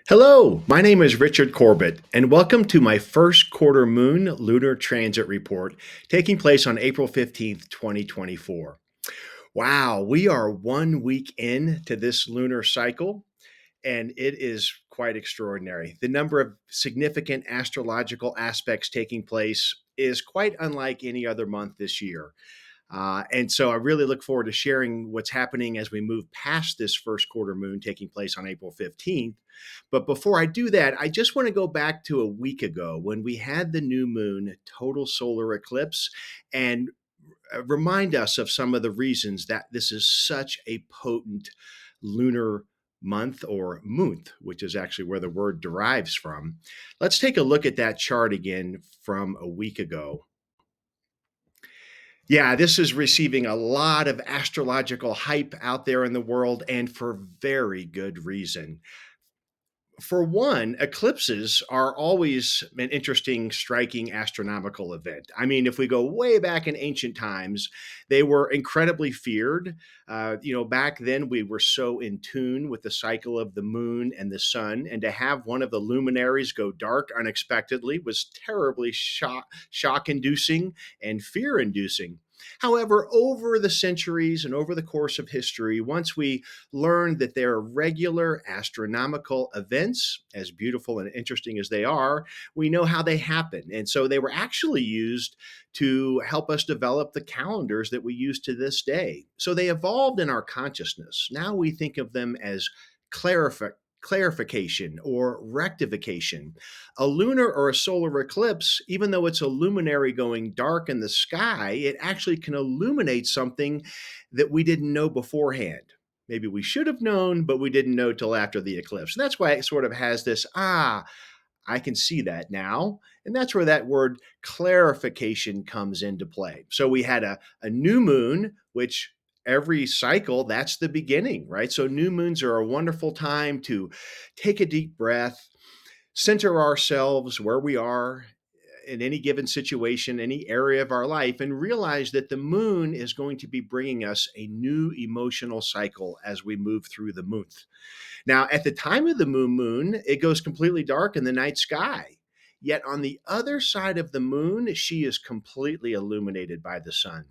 Hello, my name is Richard Corbett, and welcome to my first quarter moon lunar transit report taking place on April 15th, 2024. Wow, we are 1 week in to this lunar cycle, and it is quite extraordinary. The number of significant astrological aspects taking place is quite unlike any other month this year. And so I really look forward to sharing what's happening as we move past this first quarter moon taking place on April 15th. But before I do that, I just want to go back to a week ago when we had the new moon total solar eclipse and remind us of some of the reasons that this is such a potent lunar month or month, which is actually where the word derives from. Let's take a look at that chart again from a week ago. Yeah, this is receiving a lot of astrological hype out there in the world, and for very good reason. For one, eclipses are always an interesting, striking astronomical event. I mean, if we go way back in ancient times, they were incredibly feared. Back then we were so in tune with the cycle of the moon and the sun, and to have one of the luminaries go dark unexpectedly was terribly shock inducing and fear inducing. However, over the centuries and over the course of history, once we learned that they're regular astronomical events, as beautiful and interesting as they are, we know how they happen. And so they were actually used to help us develop the calendars that we use to this day. So they evolved in our consciousness. Now we think of them as clarification or rectification. A lunar or a solar eclipse, even though it's a luminary going dark in the sky, it actually can illuminate something that we didn't know beforehand. Maybe we should have known, but we didn't know till after the eclipse. And that's why it sort of has this, I can see that now. And that's where that word clarification comes into play. So we had a new moon, which every cycle, that's the beginning, right? So new moons are a wonderful time to take a deep breath, center ourselves where we are in any given situation, any area of our life, and realize that the moon is going to be bringing us a new emotional cycle as we move through the month. Now, at the time of the moon, it goes completely dark in the night sky. Yet on the other side of the moon, she is completely illuminated by the sun.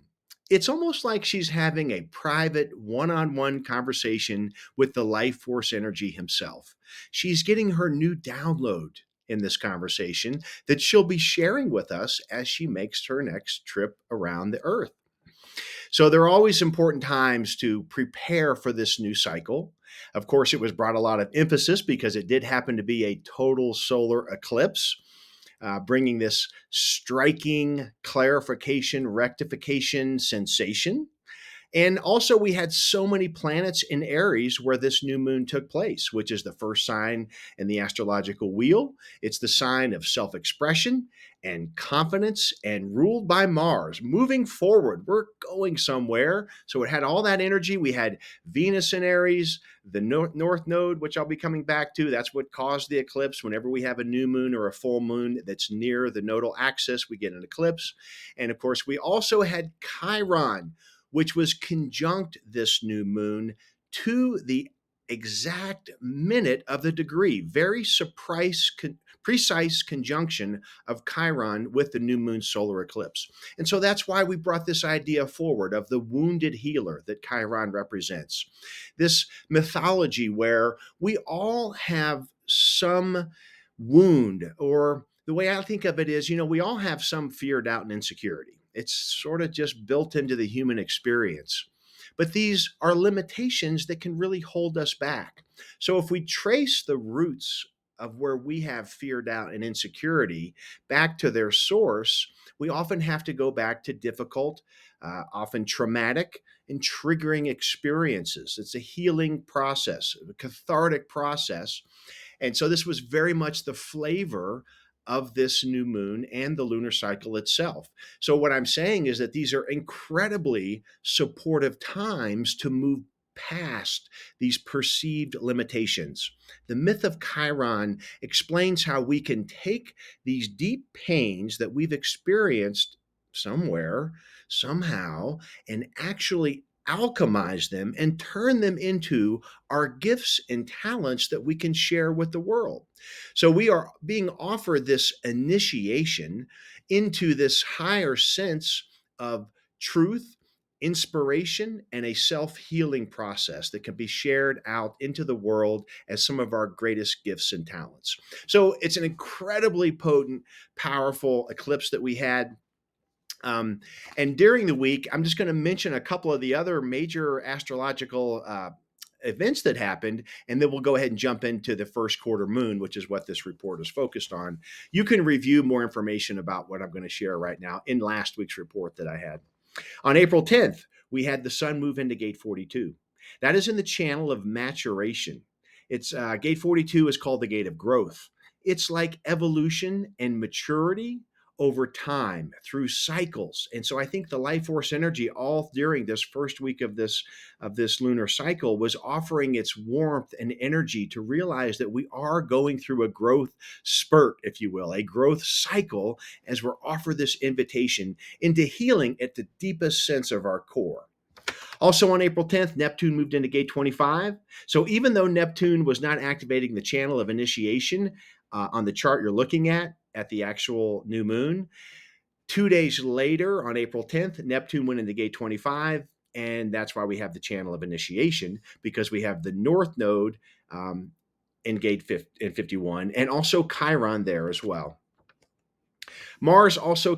It's almost like she's having a private one on one conversation with the life force energy himself. She's getting her new download in this conversation that she'll be sharing with us as she makes her next trip around the earth. So there are always important times to prepare for this new cycle. Of course, it was brought a lot of emphasis because it did happen to be a total solar eclipse, bringing this striking clarification, rectification sensation. And also, we had so many planets in Aries where this new moon took place, which is the first sign in the astrological wheel. It's the sign of self expression and confidence and ruled by Mars. Moving forward, we're going somewhere. So it had all that energy. We had Venus in Aries, the North Node, which I'll be coming back to. That's what caused the eclipse. Whenever we have a new moon or a full moon that's near the nodal axis, we get an eclipse. And of course, we also had Chiron, which was conjunct this new moon to the exact minute of the degree. Very precise conjunction of Chiron with the new moon solar eclipse. And so that's why we brought this idea forward of the wounded healer that Chiron represents. This mythology where we all have some wound, or the way I think of it is, we all have some fear, doubt, and insecurity. It's sort of just built into the human experience. But these are limitations that can really hold us back. So if we trace the roots of where we have fear, doubt, and insecurity back to their source, we often have to go back to difficult, often traumatic, and triggering experiences. It's a healing process, a cathartic process. And so this was very much the flavor of this new moon and the lunar cycle itself. So, what I'm saying is that these are incredibly supportive times to move past these perceived limitations. The myth of Chiron explains how we can take these deep pains that we've experienced somewhere, somehow, and actually alchemize them, and turn them into our gifts and talents that we can share with the world. So we are being offered this initiation into this higher sense of truth, inspiration, and a self healing process that can be shared out into the world as some of our greatest gifts and talents. So it's an incredibly potent, powerful eclipse that we had. And during the week, I'm just going to mention a couple of the other major astrological events that happened, and then we'll go ahead and jump into the first quarter moon, which is what this report is focused on. You can review more information about what I'm going to share right now in last week's report that I had. On April 10th, we had the sun move into gate 42. That is in the channel of maturation. It's gate 42 is called the gate of growth. It's like evolution and maturity over time through cycles. And so I think the life force energy all during this first week of this lunar cycle was offering its warmth and energy to realize that we are going through a growth spurt, if you will, a growth cycle, as we're offered this invitation into healing at the deepest sense of our core. Also on April 10th, Neptune moved into gate 25. So even though Neptune was not activating the channel of initiation on the chart you're looking at the actual new moon, 2 days later on April 10th, Neptune went into gate 25. And that's why we have the channel of initiation, because we have the North Node in gate 51 and also Chiron there as well. Mars also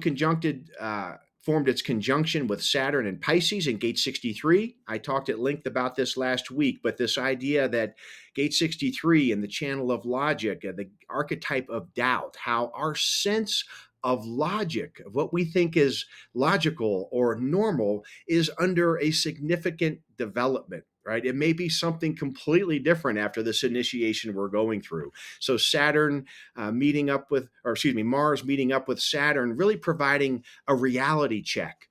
formed its conjunction with Saturn and Pisces in gate 63. I talked at length about this last week, but this idea that gate 63 and the channel of logic, the archetype of doubt, how our sense of logic, of what we think is logical or normal, is under a significant development, right? It may be something completely different after this initiation we're going through. So Saturn Mars meeting up with Saturn, really providing a reality check.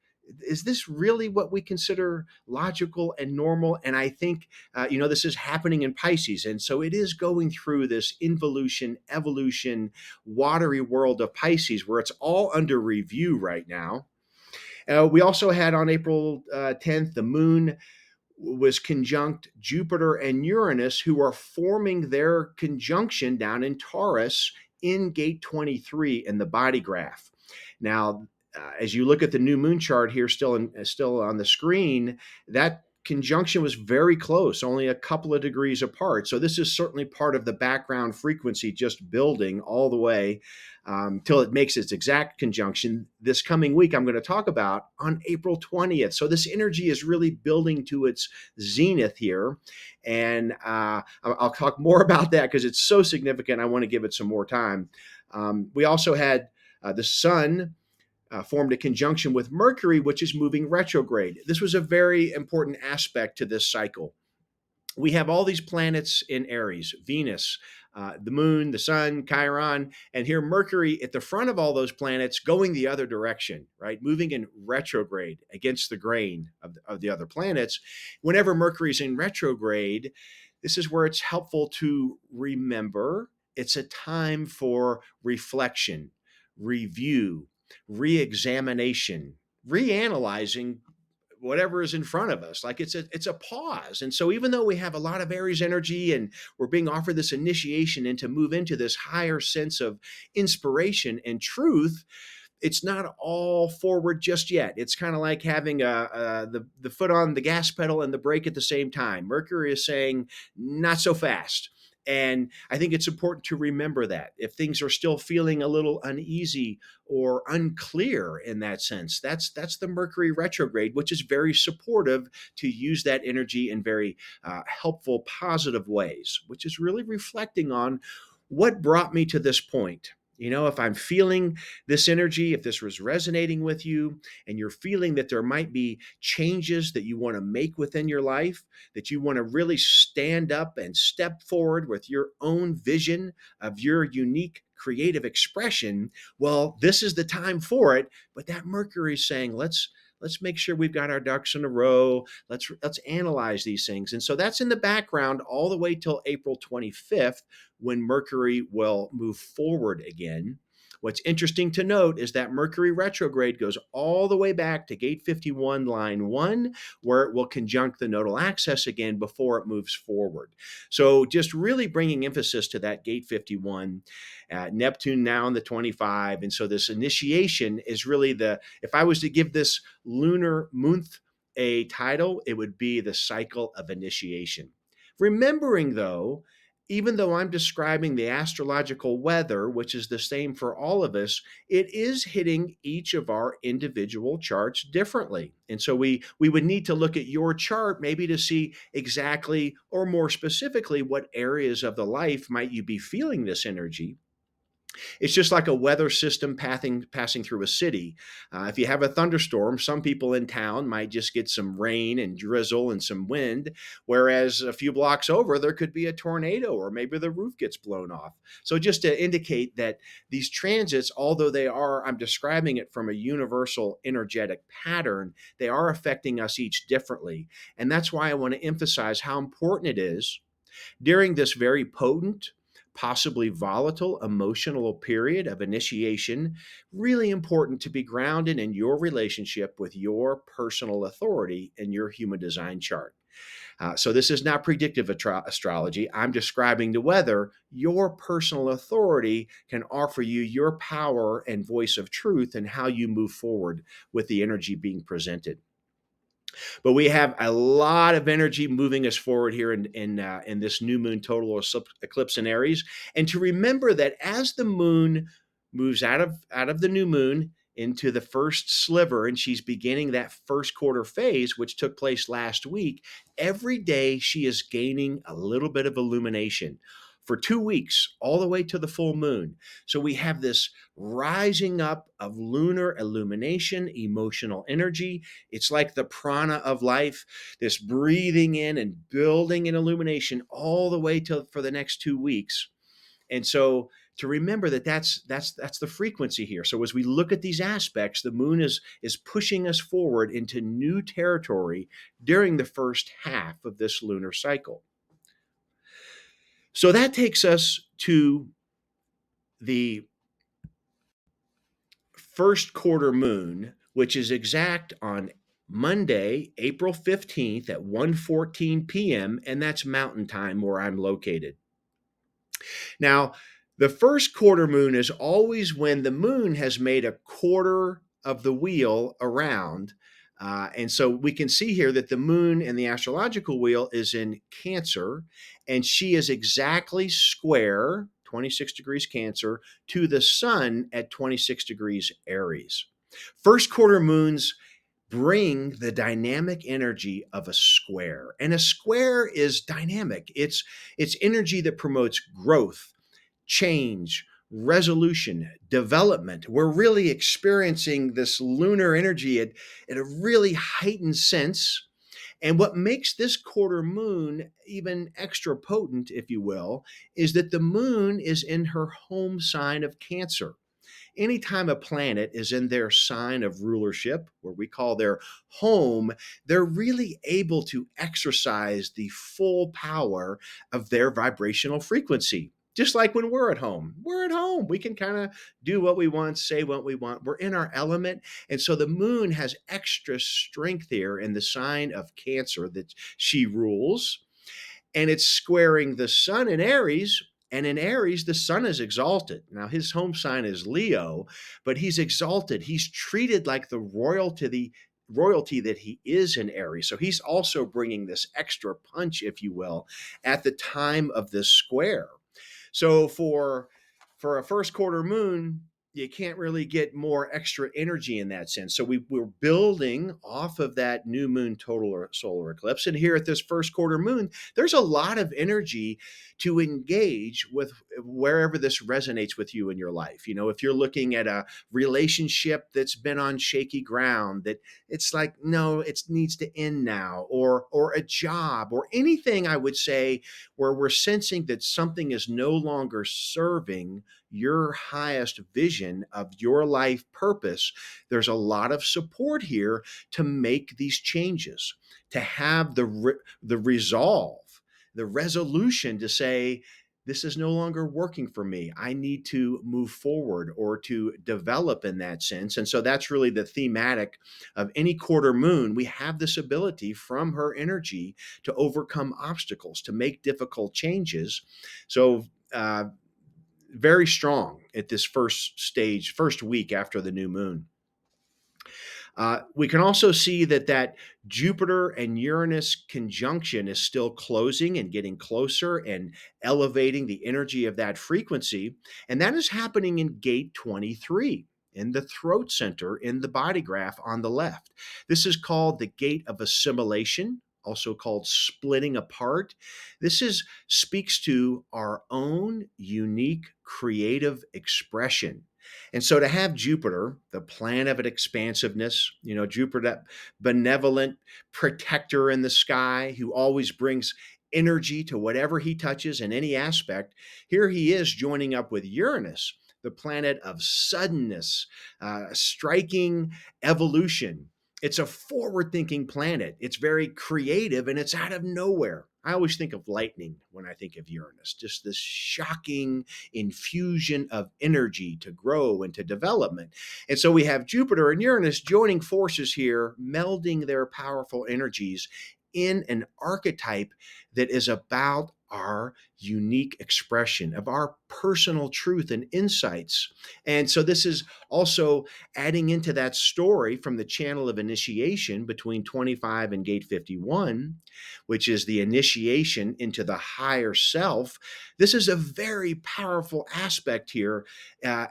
Is this really what we consider logical and normal? And I think, this is happening in Pisces. And so it is going through this involution, evolution, watery world of Pisces, where it's all under review right now. We also had on April 10th, the moon was conjunct Jupiter and Uranus, who are forming their conjunction down in Taurus in gate 23 in the body graph. Now, as you look at the new moon chart here, still on the screen, that conjunction was very close, only a couple of degrees apart. So this is certainly part of the background frequency just building all the way till it makes its exact conjunction this coming week. I'm going to talk about on April 20th. So this energy is really building to its zenith here. And I'll talk more about that because it's so significant. I want to give it some more time. We also had the sun formed a conjunction with Mercury, which is moving retrograde. This was a very important aspect to this cycle. We have all these planets in Aries, Venus, the moon, the sun, Chiron, and here Mercury at the front of all those planets going the other direction, right? Moving in retrograde against the grain of the other planets. Whenever Mercury's in retrograde, this is where it's helpful to remember it's a time for reflection, review, re-examination, reanalyzing whatever is in front of us. Like it's a pause. And so even though we have a lot of Aries energy and we're being offered this initiation and to move into this higher sense of inspiration and truth, it's not all forward just yet. It's kind of like having the foot on the gas pedal and the brake at the same time. Mercury is saying, not so fast. And I think it's important to remember that if things are still feeling a little uneasy or unclear in that sense, that's the Mercury retrograde, which is very supportive to use that energy in very helpful, positive ways, which is really reflecting on what brought me to this point. If I'm feeling this energy, if this was resonating with you and you're feeling that there might be changes that you want to make within your life, that you want to really stand up and step forward with your own vision of your unique creative expression, well, this is the time for it. But that Mercury is saying, let's make sure we've got our ducks in a row. Let's analyze these things. And so that's in the background all the way till April 25th, when Mercury will move forward again. What's interesting to note is that Mercury retrograde goes all the way back to gate 51, line 1, where it will conjunct the nodal axis again before it moves forward. So, just really bringing emphasis to that gate 51, Neptune now in the 25. And so, this initiation is really if I was to give this lunar month a title, it would be the cycle of initiation. Remembering, though, even though I'm describing the astrological weather, which is the same for all of us, it is hitting each of our individual charts differently. And so we would need to look at your chart maybe to see exactly, or more specifically, what areas of the life might you be feeling this energy. It's just like a weather system passing through a city. If you have a thunderstorm, some people in town might just get some rain and drizzle and some wind, whereas a few blocks over, there could be a tornado or maybe the roof gets blown off. So, just to indicate that these transits, although I'm describing it from a universal energetic pattern, they are affecting us each differently. And that's why I want to emphasize how important it is during this very potent, possibly volatile emotional period of initiation, really important to be grounded in your relationship with your personal authority in your human design chart. So, this is not predictive astrology. I'm describing the weather. Your personal authority can offer you your power and voice of truth and how you move forward with the energy being presented. But we have a lot of energy moving us forward here in this new moon total or eclipse in Aries, and to remember that as the moon moves out of the new moon into the first sliver, and she's beginning that first quarter phase, which took place last week. Every day she is gaining a little bit of illumination for 2 weeks, all the way to the full moon. So we have this rising up of lunar illumination, emotional energy. It's like the prana of life, this breathing in and building in illumination all the way to for the next 2 weeks. And so to remember that that's the frequency here. So as we look at these aspects, the moon is pushing us forward into new territory during the first half of this lunar cycle. So that takes us to the first quarter moon, which is exact on Monday, April 15th at 1:14 p.m., and that's Mountain Time where I'm located. Now, the first quarter moon is always when the moon has made a quarter of the wheel around. And so we can see here that the moon in the astrological wheel is in Cancer, and she is exactly square, 26 degrees Cancer, to the sun at 26 degrees Aries. First quarter moons bring the dynamic energy of a square. And a square is dynamic. It's energy that promotes growth, change, resolution, development. We're really experiencing this lunar energy at a really heightened sense. And what makes this quarter moon even extra potent, if you will, is that the moon is in her home sign of Cancer. Anytime a planet is in their sign of rulership, where we call their home, they're really able to exercise the full power of their vibrational frequency. Just like when we're at home. We're at home. We can kind of do what we want, say what we want. We're in our element. And so the moon has extra strength here in the sign of Cancer that she rules, and it's squaring the sun in Aries. And in Aries, the sun is exalted. Now, his home sign is Leo, but he's exalted. He's treated like the royalty that he is in Aries. So he's also bringing this extra punch, if you will, at the time of this square. So for a first quarter moon, you can't really get more extra energy in that sense. So we're building off of that new moon total or solar eclipse. And here at this first quarter moon, there's a lot of energy to engage with wherever this resonates with you in your life. You know, if you're looking at a relationship that's been on shaky ground, that it's like, no, it needs to end now, or a job or anything, I would say, where we're sensing that something is no longer serving your highest vision of your life purpose, there's a lot of support here to make these changes, to have the resolve, the resolution to say, this is no longer working for me. I need to move forward or to develop in that sense. And so that's really the thematic of any quarter moon. We have this ability from her energy to overcome obstacles, to make difficult changes. So, very strong at this first stage, first week after the new moon. We can also see that Jupiter and Uranus conjunction is still closing and getting closer and elevating the energy of that frequency. And that is happening in gate 23 in the throat center in the body graph on the left. This is called the gate of assimilation, also called splitting apart. Speaks to our own unique creative expression. And so to have Jupiter, the planet of expansiveness, Jupiter, that benevolent protector in the sky who always brings energy to whatever he touches in any aspect, here he is joining up with Uranus, the planet of suddenness, striking evolution. It's a forward thinking planet. It's very creative and it's out of nowhere. I always think of lightning when I think of Uranus, just this shocking infusion of energy to grow and to development. And so we have Jupiter and Uranus joining forces here, melding their powerful energies in an archetype that is about our unique expression of our personal truth and insights. And so this is also adding into that story from the channel of initiation between 25 and gate 51, which is the initiation into the higher self. This is a very powerful aspect here.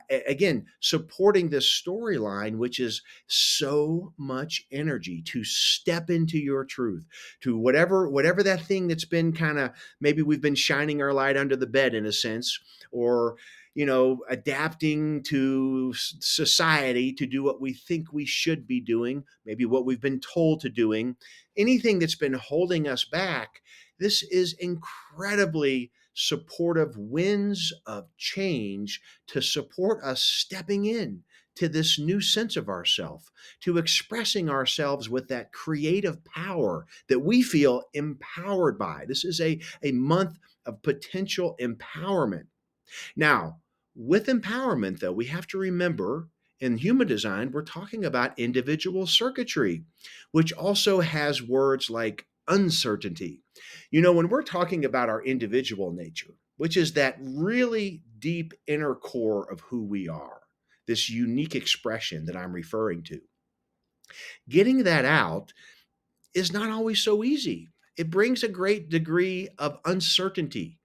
Again, supporting this storyline, which is so much energy to step into your truth, to whatever that thing that's been kind of, maybe we've been shining our light under the bed in a sense, or adapting to society to do what we think we should be doing, maybe what we've been told to doing, anything that's been holding us back. This is incredibly supportive winds of change to support us stepping in to this new sense of ourself, to expressing ourselves with that creative power that we feel empowered by. This is a month of potential empowerment. Now, with empowerment, though, we have to remember in human design, we're talking about individual circuitry, which also has words like uncertainty. When we're talking about our individual nature, which is that really deep inner core of who we are, this unique expression that I'm referring to, getting that out is not always so easy. It brings a great degree of uncertainty.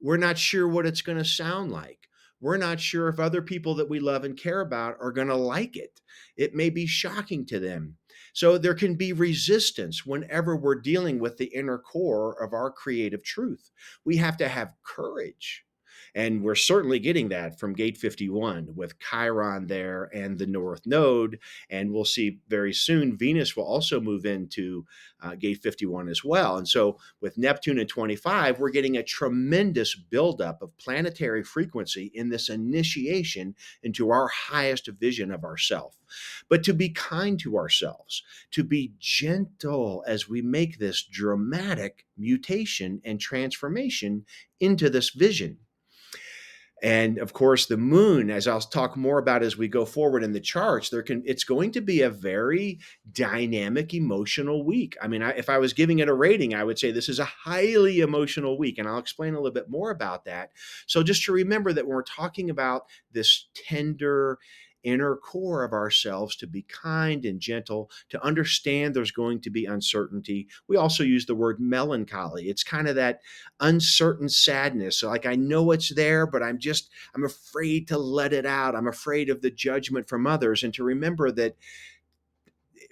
We're not sure what it's going to sound like. We're not sure if other people that we love and care about are going to like it. It may be shocking to them. So there can be resistance whenever we're dealing with the inner core of our creative truth. We have to have courage. And we're certainly getting that from gate 51 with Chiron there and the North Node. And we'll see very soon Venus will also move into gate 51 as well. And so with Neptune at 25, we're getting a tremendous buildup of planetary frequency in this initiation into our highest vision of ourself. But to be kind to ourselves, to be gentle as we make this dramatic mutation and transformation into this vision. And of course, the moon, as I'll talk more about as we go forward in the charts, it's going to be a very dynamic, emotional week. I mean, if I was giving it a rating, I would say this is a highly emotional week, and I'll explain a little bit more about that. So just to remember that when we're talking about this tender inner core of ourselves, to be kind and gentle, to understand there's going to be uncertainty. We also use the word melancholy. It's kind of that uncertain sadness. So like, I know it's there, but I'm afraid to let it out. I'm afraid of the judgment from others. And to remember that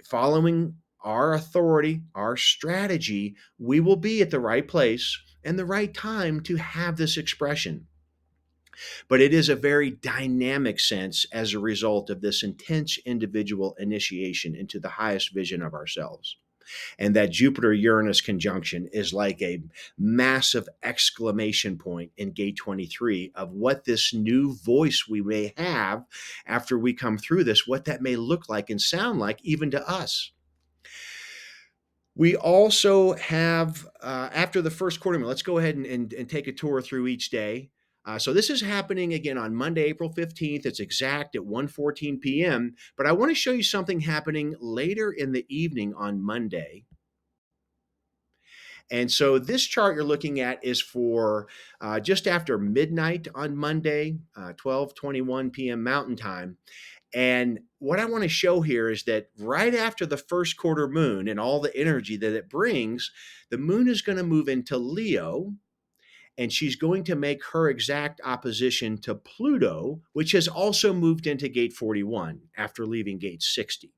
following our authority, our strategy, we will be at the right place and the right time to have this expression. But it is a very dynamic sense as a result of this intense individual initiation into the highest vision of ourselves. And that Jupiter Uranus conjunction is like a massive exclamation point in gate 23 of what this new voice we may have after we come through this, what that may look like and sound like even to us. We also have, after the first quarter moon, let's go ahead and take a tour through each day. So this is happening again on Monday, April 15th. It's exact at 1:14 p.m. But I want to show you something happening later in the evening on Monday. And so this chart you're looking at is for just after midnight on Monday, 12:21 p.m. Mountain Time. And what I want to show here is that right after the first quarter moon and all the energy that it brings, the moon is going to move into Leo, and she's going to make her exact opposition to Pluto, which has also moved into gate 41 after leaving gate 60.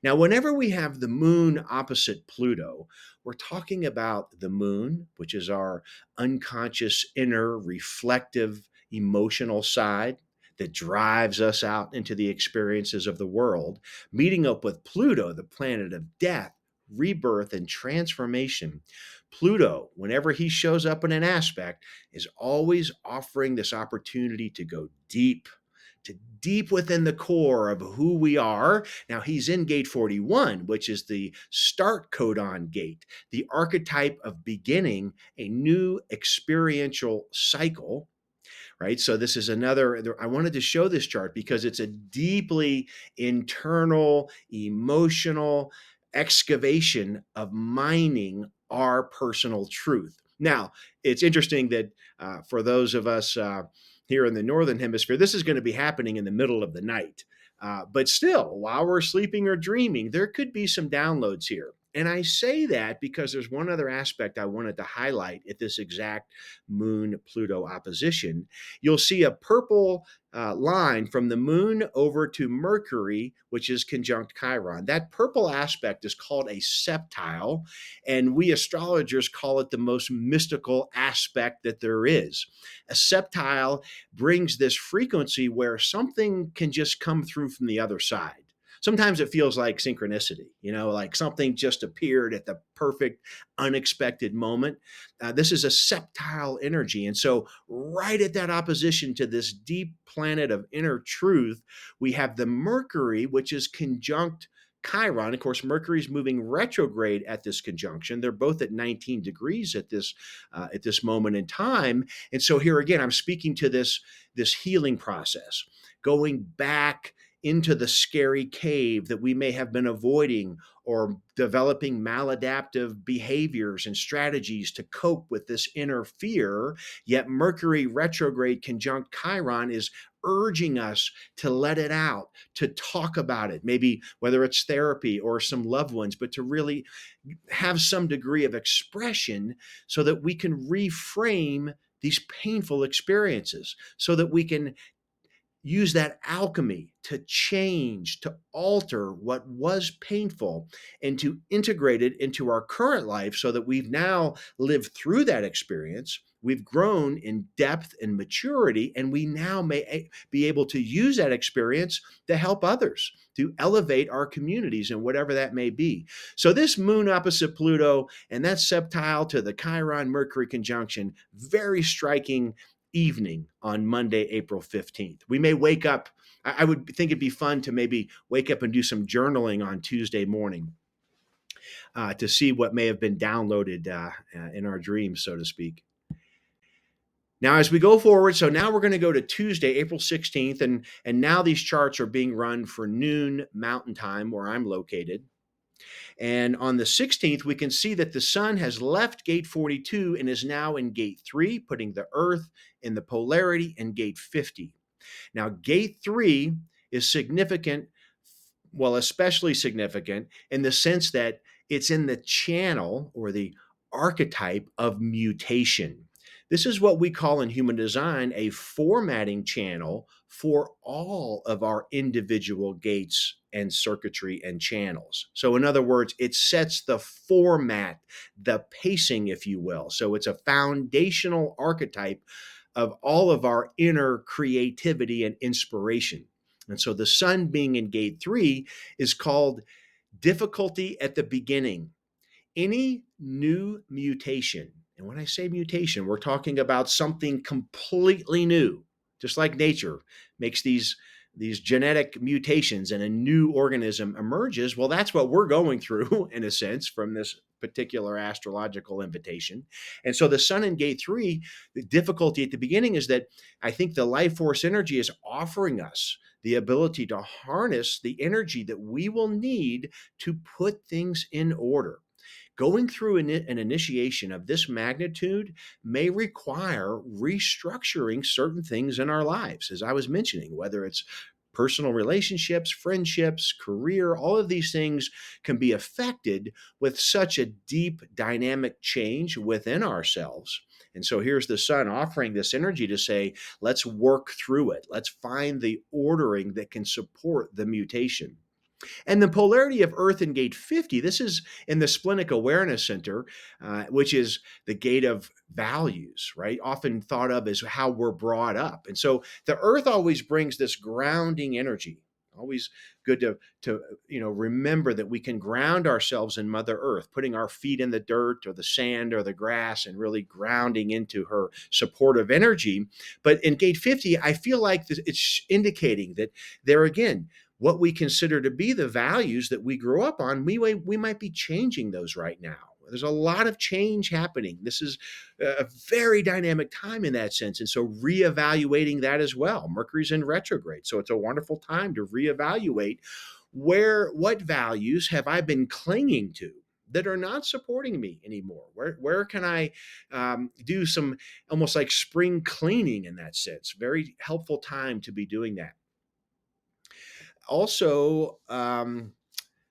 Now, whenever we have the moon opposite Pluto, we're talking about the moon, which is our unconscious, inner, reflective, emotional side that drives us out into the experiences of the world, meeting up with Pluto, the planet of death, rebirth, and transformation. Pluto, whenever he shows up in an aspect, is always offering this opportunity to go deep, to deep within the core of who we are. Now, he's in gate 41, which is the start codon gate, the archetype of beginning a new experiential cycle, right? So this is another, I wanted to show this chart because it's a deeply internal, emotional excavation of mining our personal truth. Now, it's interesting that for those of us here in the Northern Hemisphere, this is going to be happening in the middle of the night. But still, while we're sleeping or dreaming, there could be some downloads here. And I say that because there's one other aspect I wanted to highlight at this exact Moon Pluto opposition. You'll see a purple line from the moon over to Mercury, which is conjunct Chiron. That purple aspect is called a septile, and we astrologers call it the most mystical aspect that there is. A septile brings this frequency where something can just come through from the other side. Sometimes it feels like synchronicity, like something just appeared at the perfect, unexpected moment. This is a septile energy. And so, right at that opposition to this deep planet of inner truth, we have the Mercury, which is conjunct Chiron. Of course, Mercury is moving retrograde at this conjunction. They're both at 19 degrees at this moment in time. And so here again, I'm speaking to this healing process, going back into the scary cave that we may have been avoiding, or developing maladaptive behaviors and strategies to cope with this inner fear. Yet Mercury retrograde conjunct Chiron is urging us to let it out, to talk about it, maybe whether it's therapy or some loved ones, but to really have some degree of expression so that we can reframe these painful experiences, so that we can use that alchemy to change, to alter what was painful, and to integrate it into our current life so that we've now lived through that experience. We've grown in depth and maturity, and we now may be able to use that experience to help others, to elevate our communities and whatever that may be. So, this moon opposite Pluto and that septile to the Chiron Mercury conjunction, very striking evening on Monday, April 15th. We may wake up. I would think it'd be fun to maybe wake up and do some journaling on Tuesday morning to see what may have been downloaded in our dreams, so to speak. Now, as we go forward, so now we're going to go to Tuesday, April 16th, and now these charts are being run for noon Mountain Time, where I'm located. And on the 16th, we can see that the sun has left gate 42 and is now in gate 3, putting the Earth in the polarity in gate 50. Now, gate 3 is significant, well, especially significant in the sense that it's in the channel or the archetype of mutation. This is what we call in human design a formatting channel for all of our individual gates and circuitry and channels. So, in other words, it sets the format, the pacing, if you will. So, it's a foundational archetype of all of our inner creativity and inspiration. And so the sun being in gate 3 is called difficulty at the beginning. Any new mutation, and when I say mutation, we're talking about something completely new, just like nature makes these genetic mutations and a new organism emerges. Well, that's what we're going through in a sense from this particular astrological invitation. And so the sun in gate 3, the difficulty at the beginning is that I think the life force energy is offering us the ability to harness the energy that we will need to put things in order. Going through an initiation of this magnitude may require restructuring certain things in our lives, as I was mentioning, whether it's personal relationships, friendships, career, all of these things can be affected with such a deep dynamic change within ourselves. And so here's the sun offering this energy to say, let's work through it. Let's find the ordering that can support the mutation. And the polarity of Earth in gate 50, this is in the splenic awareness center, which is the gate of values, right? Often thought of as how we're brought up. And so the Earth always brings this grounding energy. Always good to remember that we can ground ourselves in Mother Earth, putting our feet in the dirt or the sand or the grass and really grounding into her supportive energy. But in gate 50, I feel like it's indicating that there again, what we consider to be the values that we grew up on, we might be changing those right now. There's a lot of change happening. This is a very dynamic time in that sense. And so reevaluating that as well. Mercury's in retrograde. So it's a wonderful time to reevaluate what values have I been clinging to that are not supporting me anymore? Where can I do some almost like spring cleaning in that sense? Very helpful time to be doing that. Also,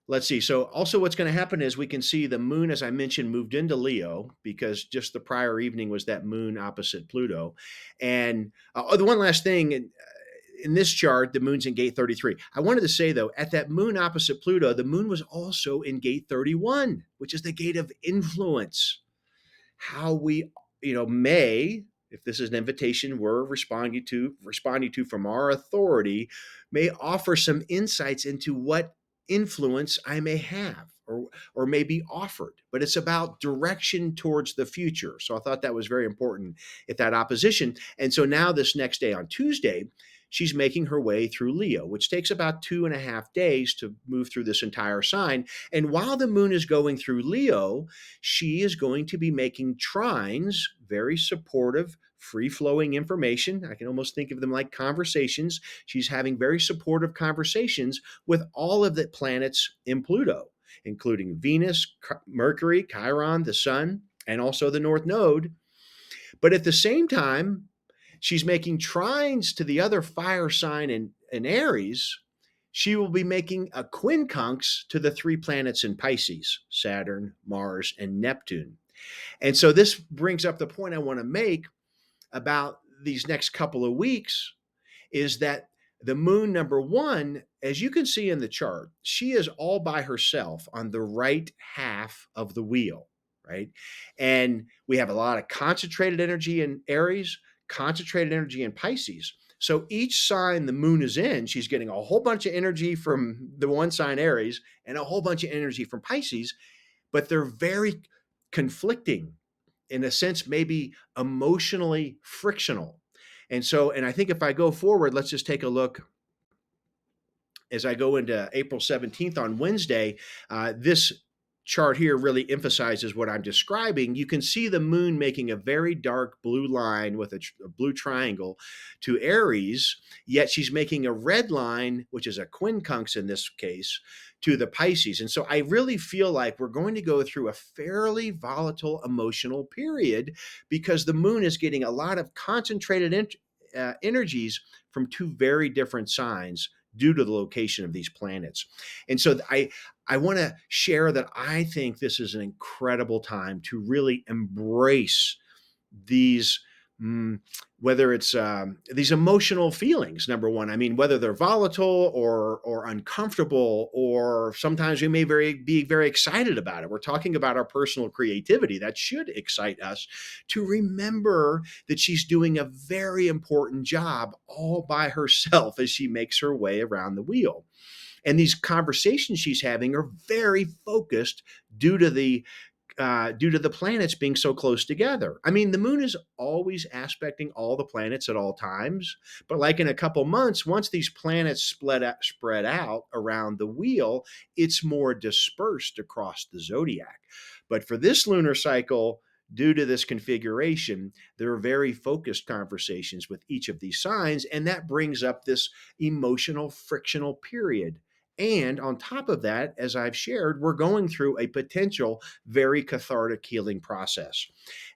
let's see. So, also, what's going to happen is we can see the moon, as I mentioned, moved into Leo because just the prior evening was that moon opposite Pluto. And the one last thing in this chart, the moon's in gate 33. I wanted to say, though, at that moon opposite Pluto, the moon was also in gate 31, which is the gate of influence. How we, may, if this is an invitation we're responding to from our authority, may offer some insights into what influence I may have or may be offered. But it's about direction towards the future. So I thought that was very important at that opposition. And so now this next day on Tuesday, she's making her way through Leo, which takes about 2.5 days to move through this entire sign. And while the moon is going through Leo, she is going to be making trines, very supportive, free flowing information. I can almost think of them like conversations. She's having very supportive conversations with all of the planets in Pluto, including Venus, Mercury, Chiron, the sun, and also the North Node. But at the same time, she's making trines to the other fire sign in Aries. She will be making a quincunx to the 3 planets in Pisces, Saturn, Mars, and Neptune. And so this brings up the point I want to make about these next couple of weeks is that the moon, number one, as you can see in the chart, she is all by herself on the right half of the wheel, right? And we have a lot of concentrated energy in Aries, concentrated energy in Pisces. So each sign the moon is in, she's getting a whole bunch of energy from the one sign Aries and a whole bunch of energy from Pisces, but they're very conflicting, in a sense, maybe emotionally frictional. And I think if I go forward, let's just take a look as I go into April 17th on Wednesday. This chart here really emphasizes what I'm describing. You can see the moon making a very dark blue line with a blue triangle to Aries, yet she's making a red line, which is a quincunx in this case, to the Pisces. And so I really feel like we're going to go through a fairly volatile emotional period because the moon is getting a lot of concentrated energies from 2 very different signs due to the location of these planets. And so I want to share that I think this is an incredible time to really embrace these, whether it's these emotional feelings. Number one, I mean, whether they're volatile or uncomfortable, or sometimes we may be very excited about it. We're talking about our personal creativity. That should excite us to remember that she's doing a very important job all by herself as she makes her way around the wheel. And these conversations she's having are very focused due to the planets being so close together. I mean, the moon is always aspecting all the planets at all times, but like in a couple months, once these planets spread out around the wheel, it's more dispersed across the zodiac. But for this lunar cycle, due to this configuration, there are very focused conversations with each of these signs, and that brings up this emotional frictional period. And on top of that, as I've shared, we're going through a potential very cathartic healing process.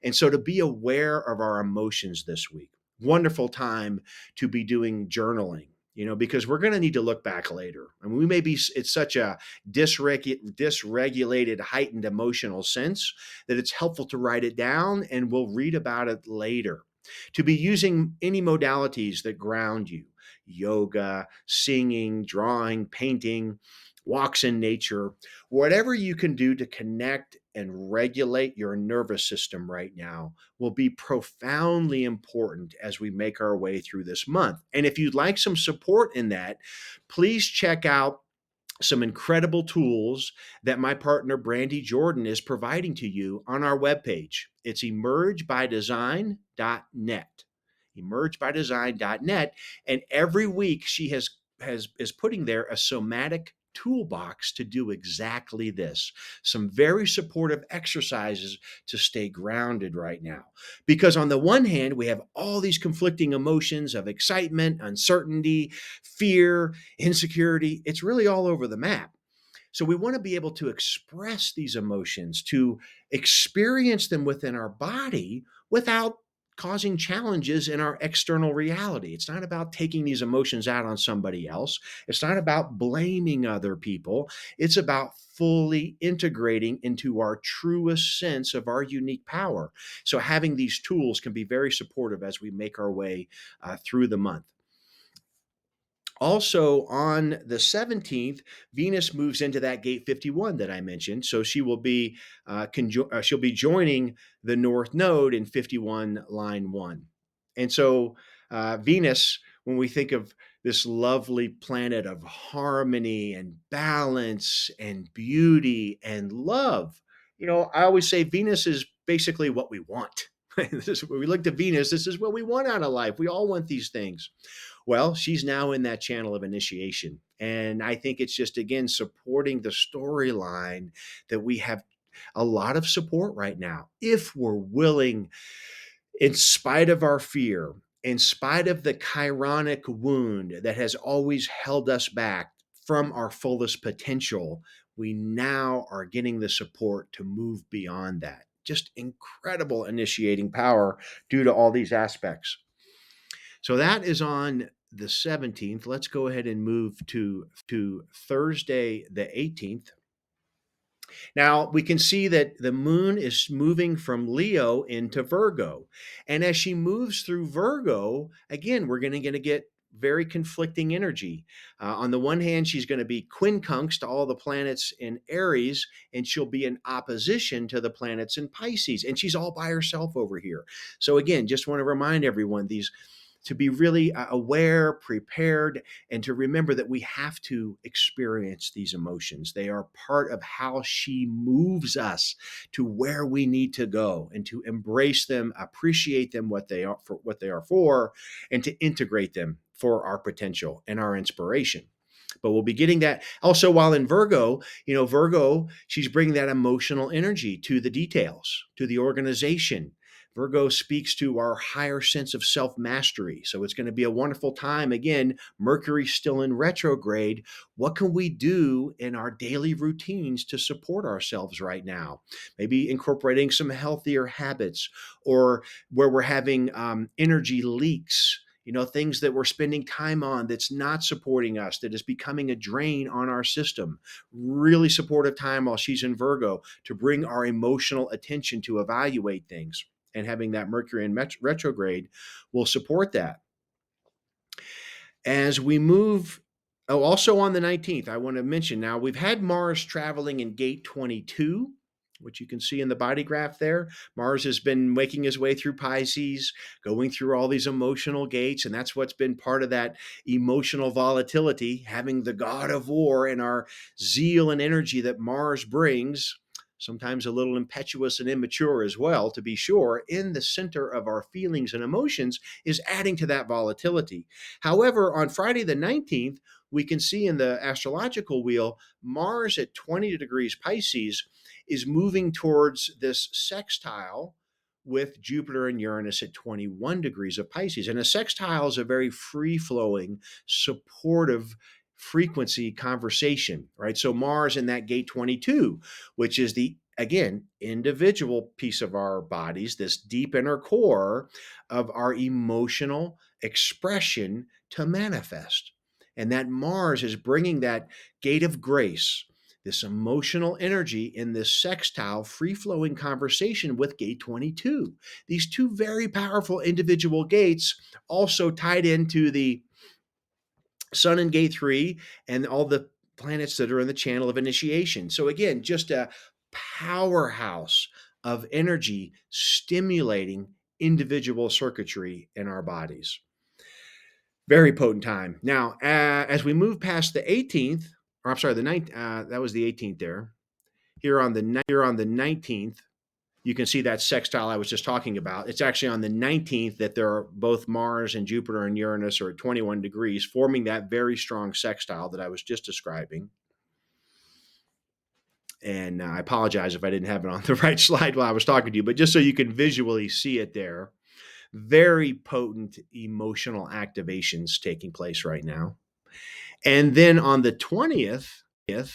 And so to be aware of our emotions this week, wonderful time to be doing journaling, because we're going to need to look back later. And we may be, it's such a dysregulated, heightened emotional sense that it's helpful to write it down, and we'll read about it later. To be using any modalities that ground you: yoga, singing, drawing, painting, walks in nature, whatever you can do to connect and regulate your nervous system right now will be profoundly important as we make our way through this month. And if you'd like some support in that, please check out some incredible tools that my partner Brandy Jordan is providing to you on our webpage. It's emergebydesign.net. Emergebydesign.net. And every week she is putting there a somatic toolbox to do exactly this. Some very supportive exercises to stay grounded right now. Because on the one hand, we have all these conflicting emotions of excitement, uncertainty, fear, insecurity. It's really all over the map. So we want to be able to express these emotions, to experience them within our body without causing challenges in our external reality. It's not about taking these emotions out on somebody else. It's not about blaming other people. It's about fully integrating into our truest sense of our unique power. So having these tools can be very supportive as we make our way through the month. Also, on the 17th, Venus moves into that gate 51 that I mentioned. So she'll be joining the North Node in 51 line 1. And so Venus, when we think of this lovely planet of harmony and balance and beauty and love, I always say Venus is basically what we want. This is when we look to Venus, this is what we want out of life. We all want these things. Well, she's now in that channel of initiation. And I think it's just, again, supporting the storyline that we have a lot of support right now. If we're willing, in spite of our fear, in spite of the chironic wound that has always held us back from our fullest potential, we now are getting the support to move beyond that. Just incredible initiating power due to all these aspects. So that is on the 17th. Let's go ahead and move to Thursday, the 18th. Now, we can see that the moon is moving from Leo into Virgo. And as she moves through Virgo, again, we're going to get very conflicting energy. On the one hand, she's going to be quincunx to all the planets in Aries, and she'll be in opposition to the planets in Pisces. And she's all by herself over here. So again, just want to remind everyone to be really aware, prepared, and to remember that we have to experience these emotions. They are part of how she moves us to where we need to go, and to embrace them, appreciate them what they are for, and to integrate them for our potential and our inspiration. But we'll be getting that also while in Virgo. Virgo, she's bringing that emotional energy to the details, to the organization. Virgo speaks to our higher sense of self-mastery. So it's going to be a wonderful time. Again, Mercury's still in retrograde. What can we do in our daily routines to support ourselves right now? Maybe incorporating some healthier habits, or where we're having energy leaks, things that we're spending time on that's not supporting us, that is becoming a drain on our system. Really supportive time while she's in Virgo to bring our emotional attention to evaluate things. And having that Mercury in retrograde will support that. As we move, also on the 19th, I want to mention now we've had Mars traveling in gate 22, which you can see in the body graph there. Mars has been making his way through Pisces, going through all these emotional gates, and that's what's been part of that emotional volatility, having the god of war and our zeal and energy that Mars brings. Sometimes a little impetuous and immature as well, to be sure, in the center of our feelings and emotions, is adding to that volatility. However, on Friday the 19th, we can see in the astrological wheel, Mars at 20 degrees Pisces is moving towards this sextile with Jupiter and Uranus at 21 degrees of Pisces. And a sextile is a very free flowing, supportive frequency conversation, right? So Mars in that gate 22, which is the, again, individual piece of our bodies, this deep inner core of our emotional expression to manifest. And that Mars is bringing that gate of grace, this emotional energy in this sextile, free flowing conversation with gate 22. These two very powerful individual gates also tied into the Sun in gate 3 and all the planets that are in the channel of initiation. So, again, just a powerhouse of energy stimulating individual circuitry in our bodies. Very potent time. Now, as we move past the 18th, or I'm sorry, the 9th, that was the 18th there. Here on the 19th, you can see that sextile I was just talking about. It's actually on the 19th that there are both Mars and Jupiter and Uranus are at 21 degrees, forming that very strong sextile that I was just describing. And I apologize if I didn't have it on the right slide while I was talking to you, but just so you can visually see it there. Very potent emotional activations taking place right now. And then on the 20th, and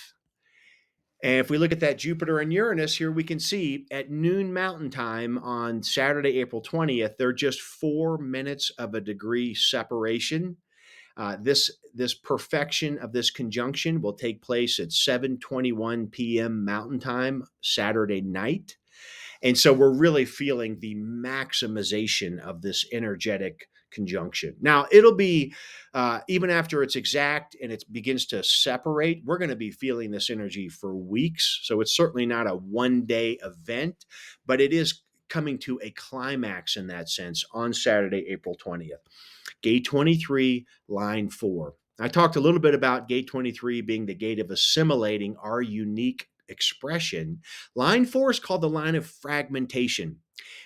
if we look at that Jupiter and Uranus, here we can see at noon Mountain Time on Saturday, April 20th, they're just 4 minutes of a degree separation. This perfection of this conjunction will take place at 7:21 p.m. Mountain Time Saturday night. And so we're really feeling the maximization of this energetic conjunction. Now, it'll be, even after it's exact and it begins to separate, we're going to be feeling this energy for weeks. So it's certainly not a one-day event, but it is coming to a climax in that sense on Saturday, April 20th. Gate 23, line 4. I talked a little bit about gate 23 being the gate of assimilating our unique expression. Line 4 is called the line of fragmentation.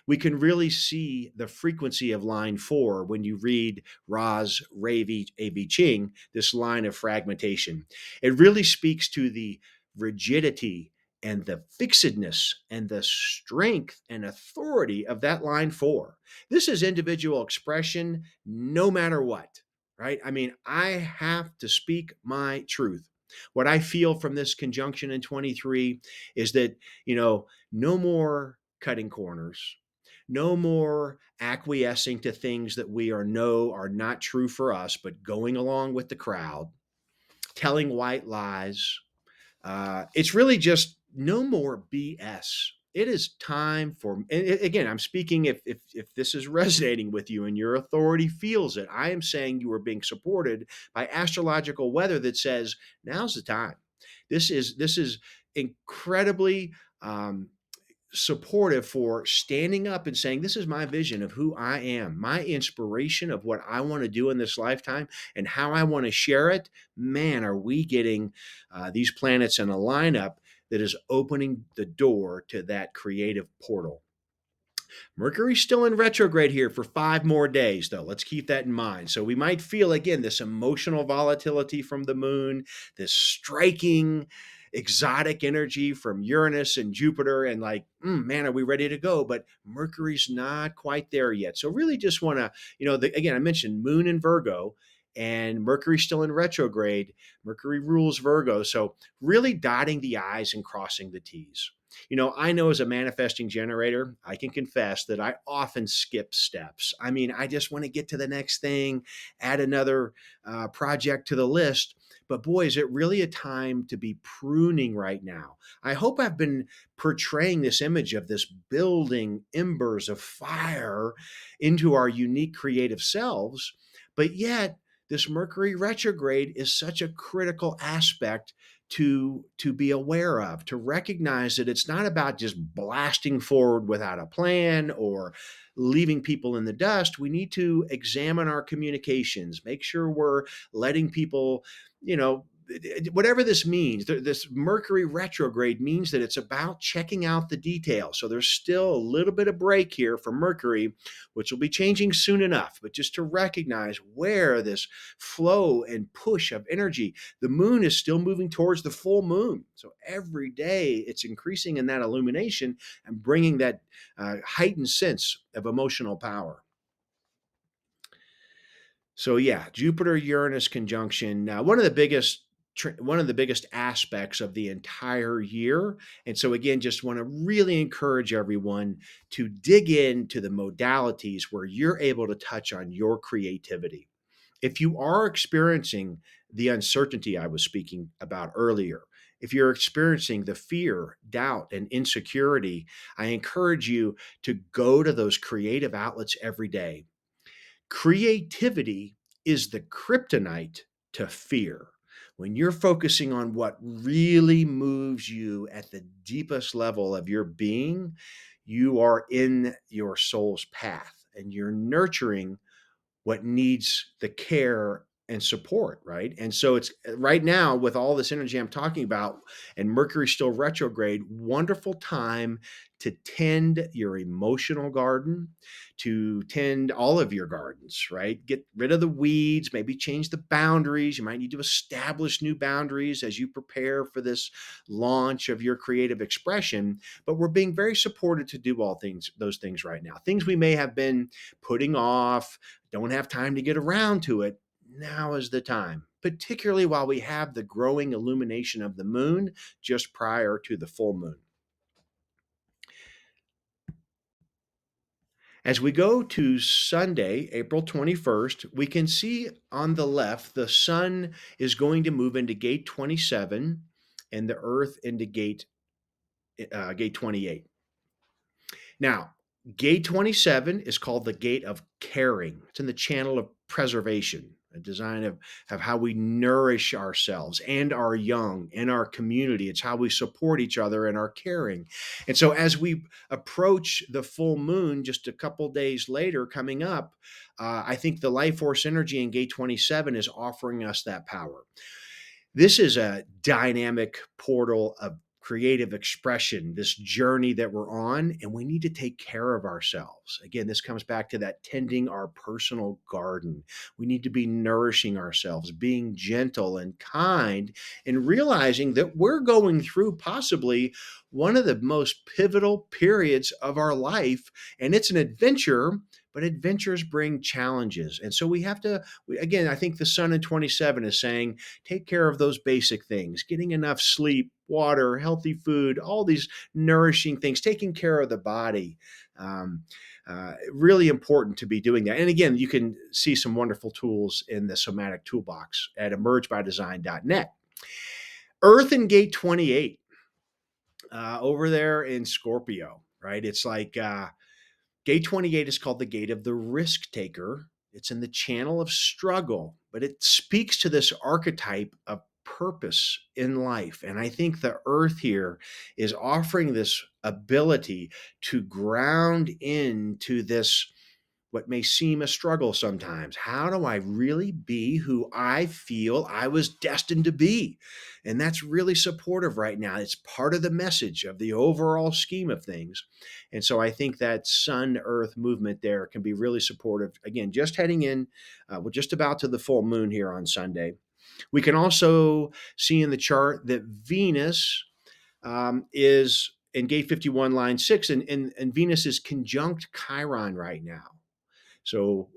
We can really see the frequency of line 4 when you read Ra's Ravi A.B. Ching, this line of fragmentation. It really speaks to the rigidity and the fixedness and the strength and authority of that line 4. This is individual expression no matter what, right? I mean, I have to speak my truth. What I feel from this conjunction in 23 is that, no more cutting corners, no more acquiescing to things that we know are not true for us, but going along with the crowd, telling white lies. It's really just no more BS. It is time for, and again, I'm speaking if this is resonating with you and your authority feels it, I am saying you are being supported by astrological weather that says now's the time. This is incredibly supportive for standing up and saying, this is my vision of who I am, my inspiration of what I want to do in this lifetime and how I want to share it. Man, are we getting these planets in a lineup that is opening the door to that creative portal. Mercury's still in retrograde here for 5 more days, though. Let's keep that in mind. So we might feel, again, this emotional volatility from the moon, this striking, exotic energy from Uranus and Jupiter, and like, man, are we ready to go? But Mercury's not quite there yet. So really just want to, again, I mentioned moon in Virgo, and Mercury's still in retrograde. Mercury rules Virgo. So really dotting the I's and crossing the T's. I know as a manifesting generator, I can confess that I often skip steps. I mean, I just want to get to the next thing, add another project to the list. But boy, is it really a time to be pruning right now. I hope I've been portraying this image of this building embers of fire into our unique creative selves. But yet, this Mercury retrograde is such a critical aspect to be aware of, to recognize that it's not about just blasting forward without a plan or leaving people in the dust. We need to examine our communications, make sure we're letting people, whatever this means, this Mercury retrograde means that it's about checking out the details. So there's still a little bit of break here for Mercury, which will be changing soon enough. But just to recognize where this flow and push of energy, the moon is still moving towards the full moon. So every day it's increasing in that illumination and bringing that heightened sense of emotional power. So yeah, Jupiter Uranus conjunction. One of the biggest one of the biggest aspects of the entire year. And so again, just want to really encourage everyone to dig into the modalities where you're able to touch on your creativity. If you are experiencing the uncertainty I was speaking about earlier, if you're experiencing the fear, doubt, and insecurity, I encourage you to go to those creative outlets every day. Creativity is the kryptonite to fear. When you're focusing on what really moves you at the deepest level of your being, you are in your soul's path and you're nurturing what needs the care and support, right? And so it's right now with all this energy I'm talking about and Mercury still retrograde, wonderful time to tend your emotional garden, to tend all of your gardens, right? Get rid of the weeds, maybe change the boundaries. You might need to establish new boundaries as you prepare for this launch of your creative expression, but we're being very supported to do all things those things right now. Things we may have been putting off, don't have time to get around to it, now is the time, particularly while we have the growing illumination of the moon just prior to the full moon. As we go to Sunday, April 21st, we can see on the left the sun is going to move into gate 27 and the earth into gate 28. Now, gate 27 is called the gate of caring. It's in the channel of preservation, a design of how we nourish ourselves and our young and our community. It's how we support each other and our caring. And so as we approach the full moon just a couple days later coming up, I think the life force energy in gate 27 is offering us that power. This is a dynamic portal of creative expression, this journey that we're on, and we need to take care of ourselves. Again, this comes back to that tending our personal garden. We need to be nourishing ourselves, being gentle and kind, and realizing that we're going through possibly one of the most pivotal periods of our life, and it's an adventure. But adventures bring challenges. And so we have to, again, I think the sun in 27 is saying, take care of those basic things, getting enough sleep, water, healthy food, all these nourishing things, taking care of the body. Really important to be doing that. And again, you can see some wonderful tools in the somatic toolbox at emergebydesign.net. Earth in gate 28 over there in Scorpio, right? It's like gate 28 is called the gate of the risk taker. It's in the channel of struggle, but it speaks to this archetype of purpose in life. And I think the earth here is offering this ability to ground into this what may seem a struggle sometimes. How do I really be who I feel I was destined to be? And that's really supportive right now. It's part of the message of the overall scheme of things. And so I think that sun earth movement there can be really supportive. Again, just heading in, we're just about to the full moon here on Sunday. We can also see in the chart that Venus is in gate 51, line 6, and Venus is conjunct Chiron right now. So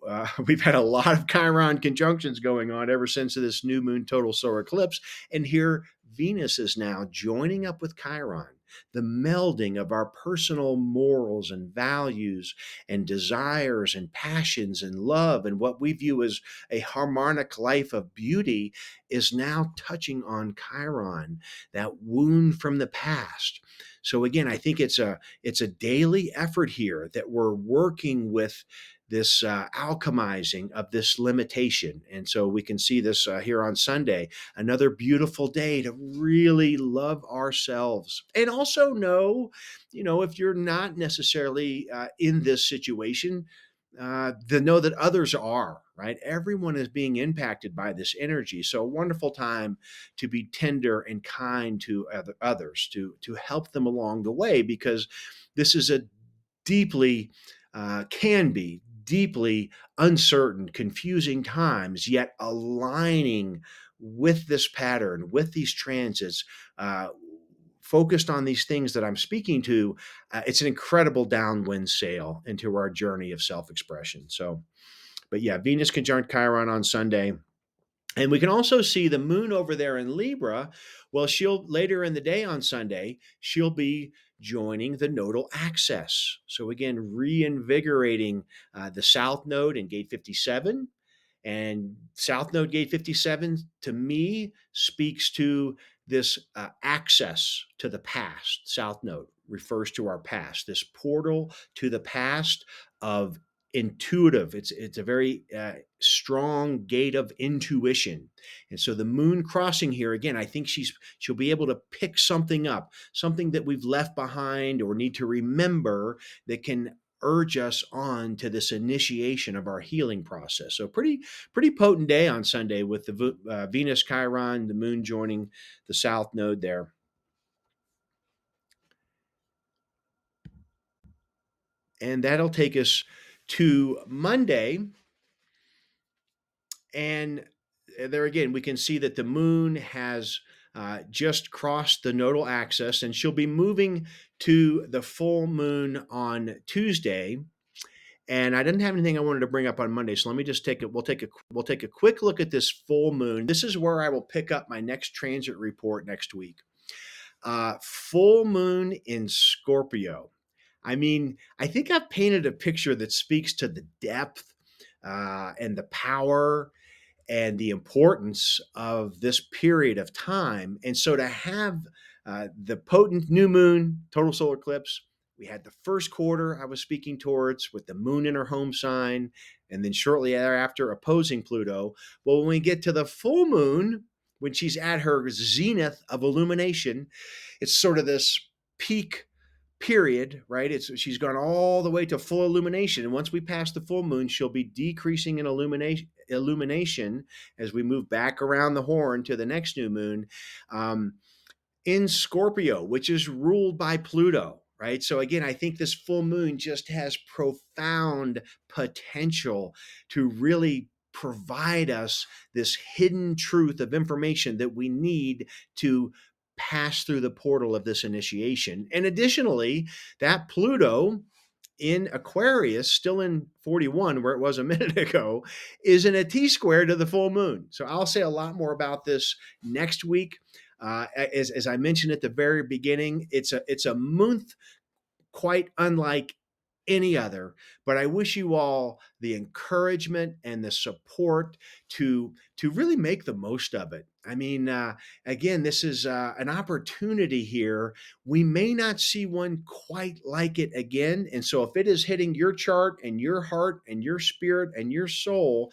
we've had a lot of Chiron conjunctions going on ever since this new moon total solar eclipse. And here Venus is now joining up with Chiron, the melding of our personal morals and values and desires and passions and love and what we view as a harmonic life of beauty is now touching on Chiron, that wound from the past. So again, I think it's a daily effort here that we're working with this alchemizing of this limitation. And so we can see this here on Sunday, another beautiful day to really love ourselves and also know, if you're not necessarily in this situation, to know that others are, right? Everyone is being impacted by this energy. So a wonderful time to be tender and kind to others, to help them along the way, because this is a deeply, can be deeply uncertain, confusing times, yet aligning with this pattern, with these transits, uh, focused on these things that I'm speaking to. It's an incredible downwind sail into our journey of self expression. So, but yeah, Venus conjunct Chiron on Sunday. And we can also see the moon over there in Libra. Well, she'll later in the day on Sunday, she'll be joining the nodal axis. So again, reinvigorating the south node in gate 57. And South Node Gate 57 to me speaks to this access to the past. South Node refers to our past, this portal to the past of intuitive. It's a very strong gate of intuition. And so the moon crossing here again, I think she'll be able to pick something up, something that we've left behind or need to remember, that can urge us on to this initiation of our healing process. So pretty potent day on Sunday with the Venus Chiron, the moon joining the south node there. And that'll take us to Monday. And there again, we can see that the moon has just crossed the nodal axis, and she'll be moving to the full moon on Tuesday. And I didn't have anything I wanted to bring up on Monday, so let me just take it. We'll take a quick look at this full moon. This is where I will pick up my next transit report next week. Full moon in Scorpio. I mean, I think I've painted a picture that speaks to the depth and the power and the importance of this period of time. And so to have the potent new moon, total solar eclipse, we had the first quarter I was speaking towards with the moon in her home sign, and then shortly thereafter opposing Pluto. Well, when we get to the full moon, when she's at her zenith of illumination, it's sort of this peak period, right? She's gone all the way to full illumination, and once we pass the full moon, she'll be decreasing in illumination as we move back around the horn to the next new moon. In Scorpio, which is ruled by Pluto, right? So again, I think this full moon just has profound potential to really provide us this hidden truth of information that we need to pass through the portal of this initiation. And additionally, that Pluto in Aquarius, still in 41, where it was a minute ago, is in a T square to the full moon. So I'll say a lot more about this next week. As I mentioned at the very beginning, it's a month quite unlike any other. But I wish you all the encouragement and the support to really make the most of it. I mean, again, this is an opportunity here. We may not see one quite like it again. And so if it is hitting your chart and your heart and your spirit and your soul,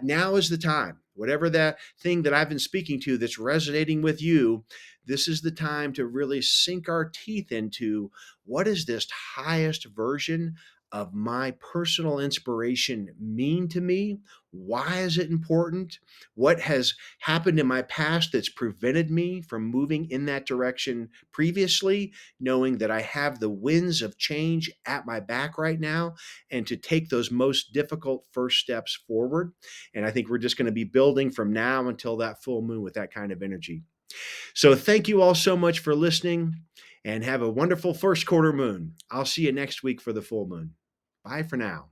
now is the time. Whatever that thing that I've been speaking to that's resonating with you, this is the time to really sink our teeth into what does this highest version of my personal inspiration mean to me? Why is it important? What has happened in my past that's prevented me from moving in that direction previously, knowing that I have the winds of change at my back right now, and to take those most difficult first steps forward? And I think we're just going to be building from now until that full moon with that kind of energy. So thank you all so much for listening, and have a wonderful first quarter moon. I'll see you next week for the full moon. Bye for now.